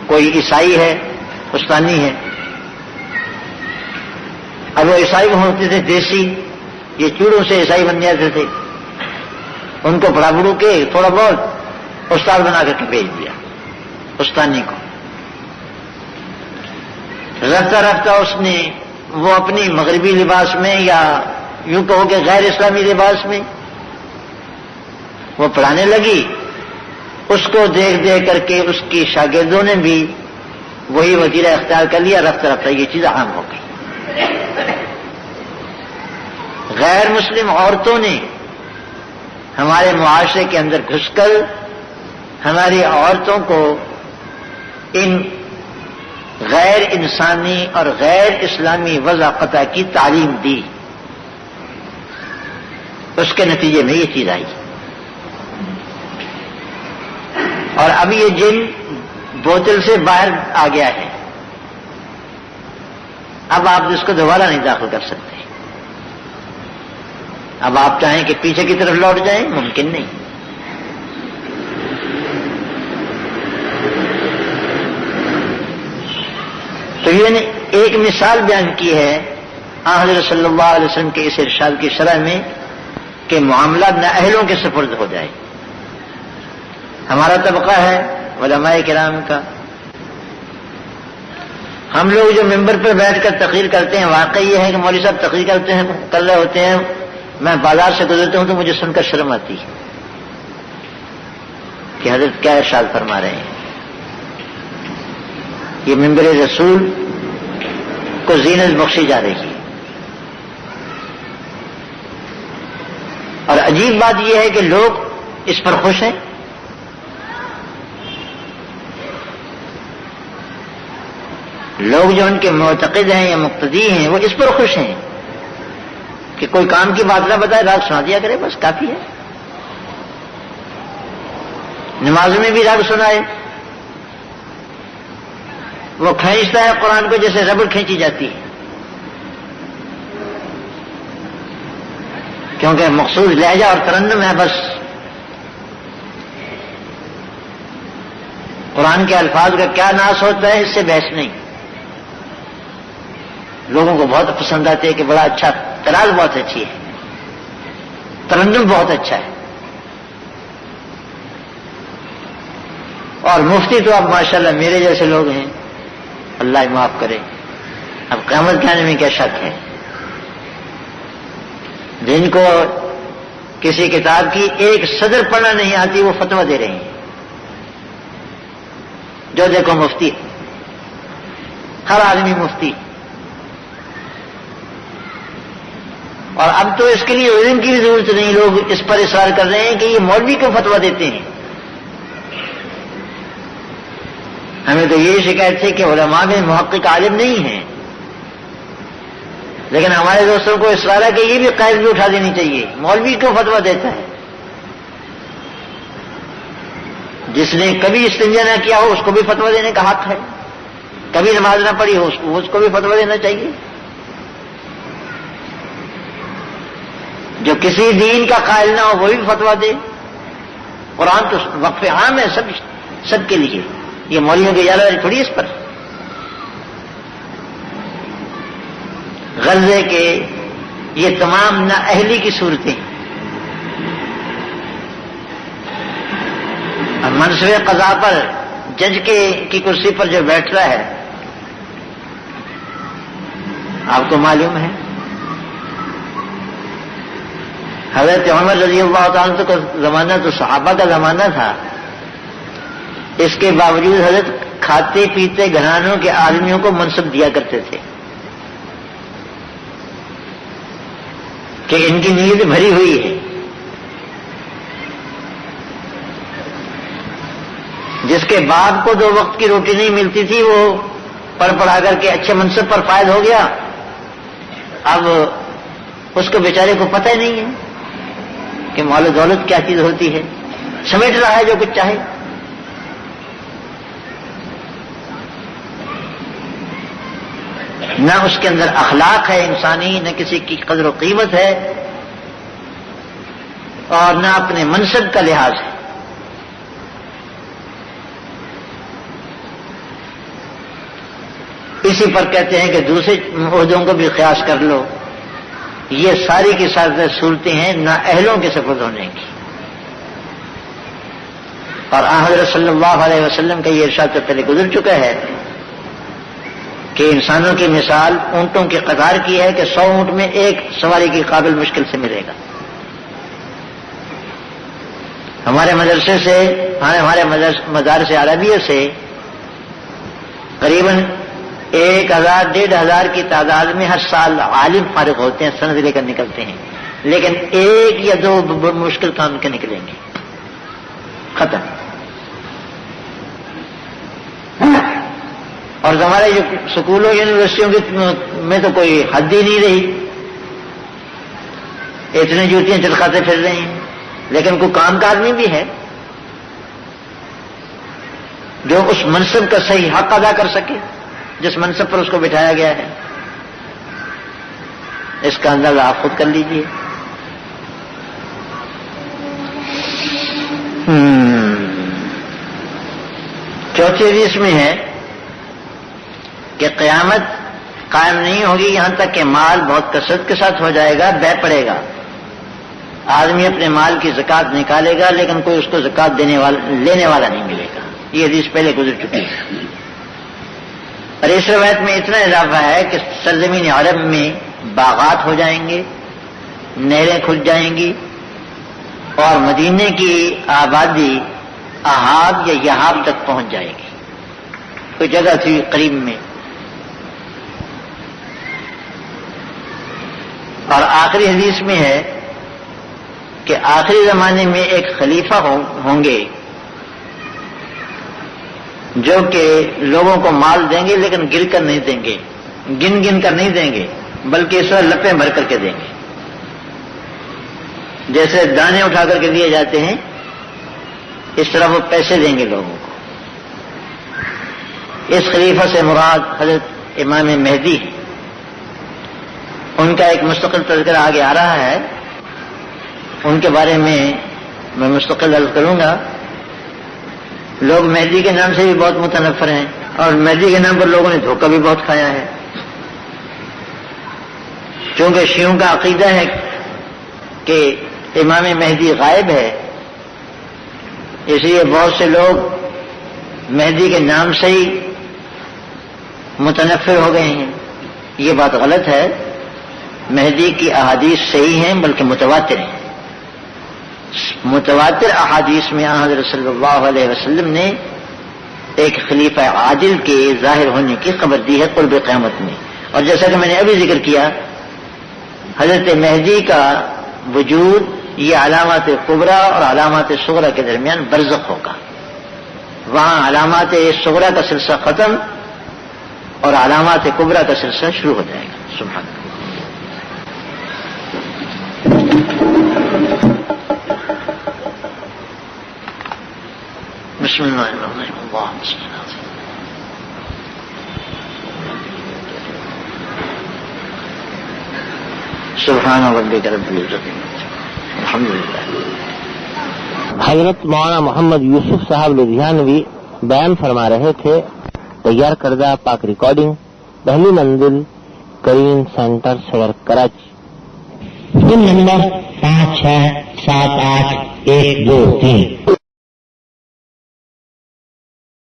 کوئی عیسائی ہے، استانی ہے۔ اب وہ عیسائی ہوتے تھے دیسی، یہ چوڑوں سے عیسائی بن جاتے تھے، ان کو پڑھا پڑھو کے تھوڑا بہت استاد بنا کر کے بھیج دیا استانی کو۔ رفتہ رفتہ اس نے وہ اپنی مغربی لباس میں، یا یوں کہو کہ غیر اسلامی لباس میں وہ پڑھانے لگی۔ اس کو دیکھ دیکھ کر کے اس کی شاگردوں نے بھی وہی وتیرہ اختیار کر لیا، رفتہ رفتہ یہ چیز عام ہو گئی۔ غیر مسلم عورتوں نے ہمارے معاشرے کے اندر گھس کر ہماری عورتوں کو ان غیر انسانی اور غیر اسلامی وضع قطع کی تعلیم دی۔ اس کے نتیجے میں یہ چیز آئی۔ اور اب یہ جن بوتل سے باہر آ گیا ہے، اب آپ اس کو دوبارہ نہیں داخل کر سکتے. اب آپ چاہیں کہ پیچھے کی طرف لوٹ جائیں، ممکن نہیں. تو یہ نے ایک مثال بیان کی ہے حضرت صلی اللہ علیہ وسلم کے اس ارشاد کی شرح میں کہ معاملہ نااہلوں کے سپرد ہو جائے. ہمارا طبقہ ہے علماء کرام کا، ہم لوگ جو ممبر پر بیٹھ کر تقریر کرتے ہیں، واقعی یہ ہے کہ مولوی صاحب تقریر کر رہے ہوتے ہیں، میں بازار سے گزرتا ہوں تو مجھے سن کر شرم آتی ہے کہ حضرت کیا ارشاد فرما رہے ہیں. یہ ممبر رسول کو زینت بخشی جا رہی ہے. اور عجیب بات یہ ہے کہ لوگ اس پر خوش ہیں. لوگ جو ان کے معتقد ہیں یا مقتدی ہیں وہ اس پر خوش ہیں کہ کوئی کام کی بات نہ بتائے، راگ سنا دیا کرے، بس کافی ہے. نماز میں بھی راگ سنائے. وہ کھینچتا ہے قرآن کو جیسے ربڑ کھینچی جاتی ہے، کیونکہ مخصوص لہجہ اور ترنم ہے. بس قرآن کے الفاظ کا کیا ناس ہوتا ہے اس سے بحث نہیں. لوگوں کو بہت پسند آتے ہیں کہ بڑا اچھا، تراز بہت اچھی ہے، ترنم بہت اچھا ہے. اور مفتی تو اب ماشاءاللہ میرے جیسے لوگ ہیں، اللہ معاف کرے. اب قیامت کے آنے میں کیا شک ہے، جن کو کسی کتاب کی ایک صدر پڑھنا نہیں آتی وہ فتویٰ دے رہے ہیں. جو دیکھو مفتی، ہر آدمی مفتی. اور اب تو اس کے لیے علم کی بھی ضرورت نہیں، لوگ اس پر اصرار کر رہے ہیں کہ یہ مولوی کیوں فتویٰ دیتے ہیں. ہمیں تو یہ شکایت تھی کہ علماء میں محقق عالم نہیں ہیں، لیکن ہمارے دوستوں کو اصرار ہے کہ یہ بھی قید بھی اٹھا دینی چاہیے. مولوی کیوں فتویٰ دیتا ہے؟ جس نے کبھی استنجا نہ کیا ہو اس کو بھی فتویٰ دینے کا حق ہے، کبھی نماز نہ پڑھی ہو اس کو بھی فتویٰ دینا چاہیے. جو کسی دین کا قائل نہ ہو وہ بھی فتویٰ دے. قرآن تو وقف عام ہے سب کے لیے، یہ مولویوں کی اجازت تھوڑی اس پر. غزے کے یہ تمام نااہلی کی صورتیں، منصب قضا پر جج کی کرسی پر جو بیٹھ رہا ہے، آپ کو معلوم ہے حضرت عمر رضی اللہ تعالیٰ کا زمانہ تو صحابہ کا زمانہ تھا، اس کے باوجود حضرت کھاتے پیتے گھرانوں کے آدمیوں کو منصب دیا کرتے تھے کہ ان کی نیند بھری ہوئی ہے. جس کے باپ کو 2 وقت کی روٹی نہیں ملتی تھی وہ پڑھ پڑھا کر کے اچھے منصب پر فائد ہو گیا. اب اس کو بیچارے کو پتہ ہی نہیں ہے کہ مال و دولت کیا چیز ہوتی ہے، سمیٹ رہا ہے جو کچھ چاہے. نہ اس کے اندر اخلاق ہے انسانی، نہ کسی کی قدر و قیمت ہے، اور نہ اپنے منصب کا لحاظ ہے. اسی پر کہتے ہیں کہ دوسرے عہدوں کو بھی قیاس کر لو. یہ ساری کی ساری صورتیں ہیں نااہلوں کے سپرد ہونے کی. اور حضرت صلی اللہ علیہ وسلم کا یہ ارشاد تو پہلے گزر چکا ہے کہ انسانوں کی مثال اونٹوں کی قطار کی ہے کہ 100 اونٹ میں ایک سواری کی قابل مشکل سے ملے گا. ہمارے مدرسے سے، ہمارے مدارس عربیہ سے قریباً 1000-1500 کی تعداد میں ہر سال عالم فارغ ہوتے ہیں، سند لے کر نکلتے ہیں، لیکن 1 یا 2 مشکل کام کے نکلیں گے، ختم. اور ہمارے جو سکولوں یونیورسٹیوں میں تو کوئی حد ہی نہیں رہی، اتنی جوتیاں چٹکاتے پھر رہے ہیں، لیکن کوئی کام کا آدمی بھی ہے. جو اس منصب کا صحیح حق ادا کر سکے جس منصب پر اس کو بٹھایا گیا ہے. اس کا اندازہ آپ خود کر لیجئے. چوتھی حدیث میں ہے کہ قیامت قائم نہیں ہوگی یہاں تک کہ مال بہت کثرت کے ساتھ ہو جائے گا، بے پڑے گا. آدمی اپنے مال کی زکات نکالے گا لیکن کوئی اس کو زکات لینے والا نہیں ملے گا. یہ حدیث پہلے گزر چکی ہے. اور اس روایت میں اتنا اضافہ ہے کہ سرزمین عرب میں باغات ہو جائیں گے، نہریں کھل جائیں گی، اور مدینے کی آبادی احاب یا یہاب تک پہنچ جائے گی. کوئی جگہ تھی قریب میں. اور آخری حدیث میں ہے کہ آخری زمانے میں ایک خلیفہ ہوں گے جو کہ لوگوں کو مال دیں گے لیکن گر کر نہیں دیں گے، گن کر نہیں دیں گے، بلکہ اس طرح لپیں بھر کر کے دیں گے. جیسے دانے اٹھا کر کے دیے جاتے ہیں اس طرح وہ پیسے دیں گے لوگوں کو. اس خلیفہ سے مراد حضرت امام مہدی ہے. ان کا ایک مستقل تذکرہ آگے آ رہا ہے، ان کے بارے میں مستقل عرض کروں گا. لوگ مہدی کے نام سے بھی بہت متنفر ہیں اور مہدی کے نام پر لوگوں نے دھوکہ بھی بہت کھایا ہے. چونکہ شیعوں کا عقیدہ ہے کہ امام مہدی غائب ہے، اس لیے بہت سے لوگ مہدی کے نام سے ہی متنفر ہو گئے ہیں. یہ بات غلط ہے. مہدی کی احادیث صحیح ہیں بلکہ متواتر ہیں. متواتر احادیث میں حضرت صلی اللہ علیہ وسلم نے ایک خلیفہ عادل کے ظاہر ہونے کی خبر دی ہے قرب قیامت میں. اور جیسا کہ میں نے ابھی ذکر کیا، حضرت مہدی کا وجود یہ علامات کبریٰ اور علامات صغریٰ کے درمیان برزخ ہوگا. وہاں علامات صغریٰ کا سلسلہ ختم اور علامات کبریٰ کا سلسلہ شروع ہو جائے گا. سبحان اللہ. بسم اللہ الرحمن الرحیم. اللہم صل علی سبحان ربک رب العزت الحمدللہ. حضرت مولانا محمد یوسف صاحب لدھیانوی بیان فرما رہے تھے. تیار کردہ پاک ریکارڈنگ، پہلی منزل، کریم سینٹر، سڑک، کراچی. Phone number 5678 123